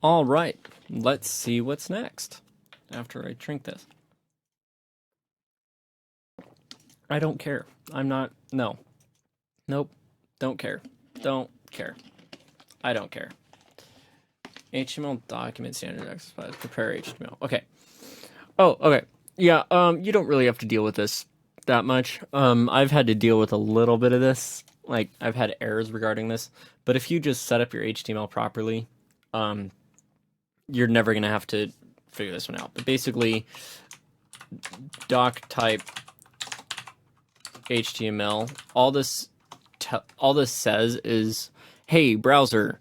All right, let's see what's next after I drink this. I don't care. I'm not. No. Nope. Don't care. Don't care. I don't care. HTML document standard exercise. Prepare HTML. Okay. Oh, okay. Yeah, you don't really have to deal with this that much. I've had to deal with a little bit of this. Like, I've had errors regarding this. But if you just set up your HTML properly, you're never going to have to figure this one out. But basically, doc type HTML, all this says is, hey, browser,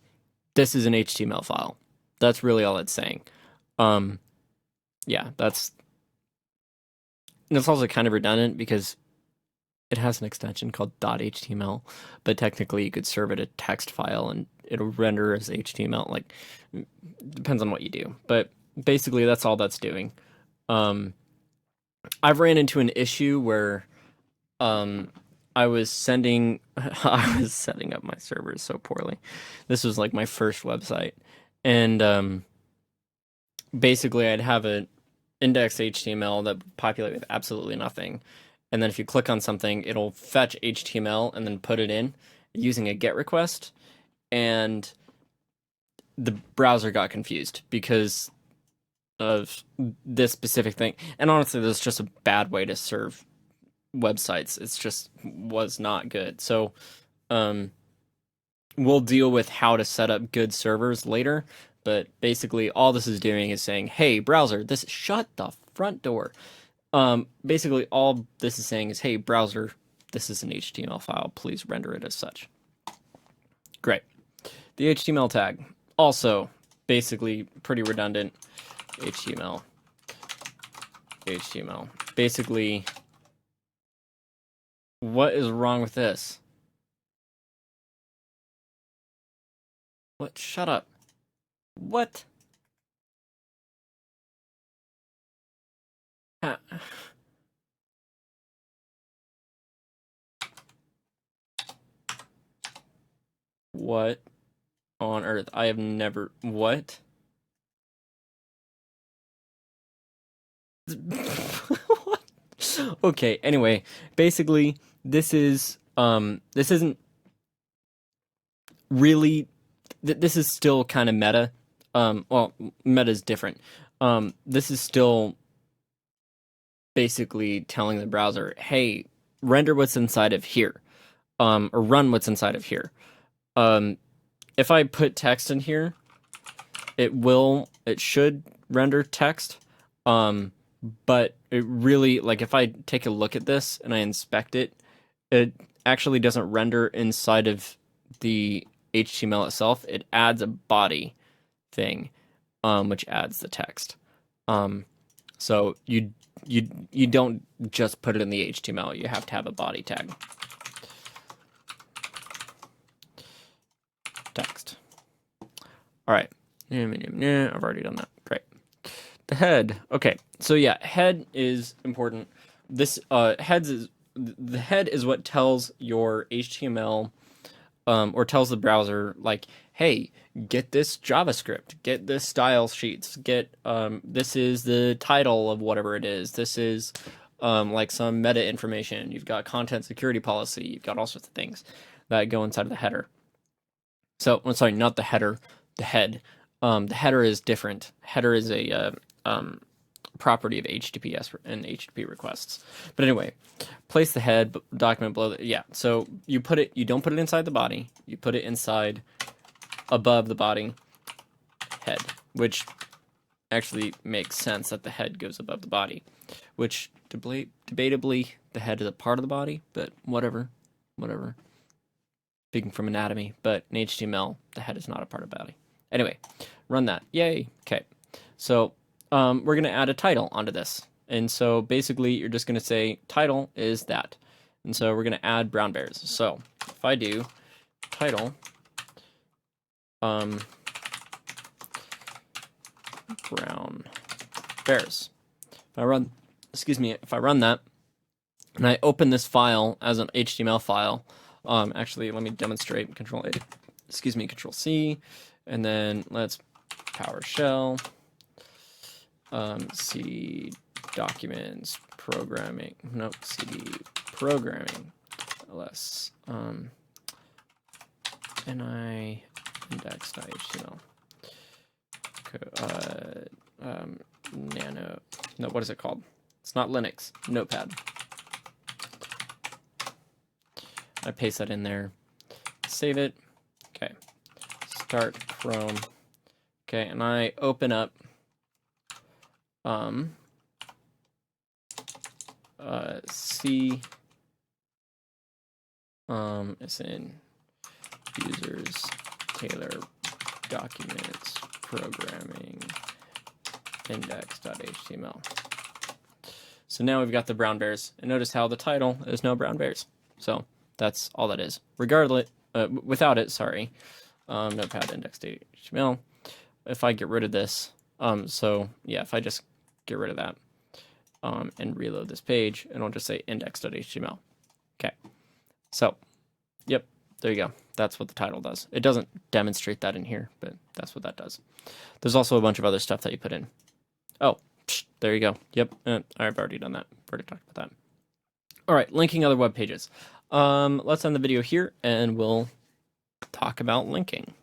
this is an HTML file. That's really all it's saying. Yeah, that's also kind of redundant because it has an extension called .html, but technically you could serve it a text file and it'll render as HTML. Like, depends on what you do, but basically that's all that's doing. I've ran into an issue where I was setting up my servers so poorly. This was like my first website, and basically I'd have an index HTML that populate with absolutely nothing, and then if you click on something, it'll fetch HTML and then put it in using a GET request, and the browser got confused because of this specific thing. And honestly, this is just a bad way to serve websites. It's just was not good. So we'll deal with how to set up good servers later, but basically all this is doing is saying, hey, browser, this shut the front door. Basically all this is saying is, hey, browser, this is an HTML file, please render it as such. Great. The HTML tag, also basically pretty redundant. HTML. Basically, what is wrong with this? What? Shut up. What? What on earth? I have never. What? What? Okay, anyway, basically, this isn't really. This is still kind of meta. Well, meta is different. This is still basically telling the browser, hey, render what's inside of here, or run what's inside of here. If I put text in here, it should render text. But it really, like, if I take a look at this and I inspect it, it actually doesn't render inside of the HTML itself. It adds a body thing, which adds the text. So you don't just put it in the HTML. You have to have a body tag. Text. All right. I've already done that. Great. The head. Okay. So yeah, head is important. This the head is what tells your HTML or tells the browser, like, hey, get this JavaScript, get this style sheets, get this is the title of whatever it is. This is like some meta information. You've got content security policy. You've got all sorts of things that go inside of the header. So, I'm sorry, not the header, the head. The header is different. Header is a property of HTTPS and HTTP requests. But anyway, place the head document below. Yeah, so you don't put it inside the body. You put it inside, above the body, head, which actually makes sense that the head goes above the body, which debatably the head is a part of the body, but whatever. Speaking from anatomy, but in HTML, the head is not a part of the body. Anyway, run that. Yay. Okay. So we're going to add a title onto this. And so basically, you're just going to say title is that. And so we're going to add brown bears. So if I do title brown bears. If I run that and I open this file as an HTML file, actually, let me demonstrate. Control C, and then let's PowerShell, cd documents programming, nope, cd programming, ls, ni index.html, nano, no, what is it called? It's not Linux, Notepad. I paste that in there, save it, okay, start Chrome, okay, and I open up C, it's in users, Taylor, documents, programming, index.html. So now we've got the brown bears, and notice how the title is now brown bears. So that's all that is. Regardless, without it, sorry, notepad index.html. If I get rid of this, so yeah, if I just get rid of that and reload this page, and I'll just say index.html. Okay, so yep, there you go. That's what the title does. It doesn't demonstrate that in here, but that's what that does. There's also a bunch of other stuff that you put in. Oh, there you go. Yep, I've already done that. I've already talked about that. All right, linking other web pages. Let's end the video here, and we'll talk about linking.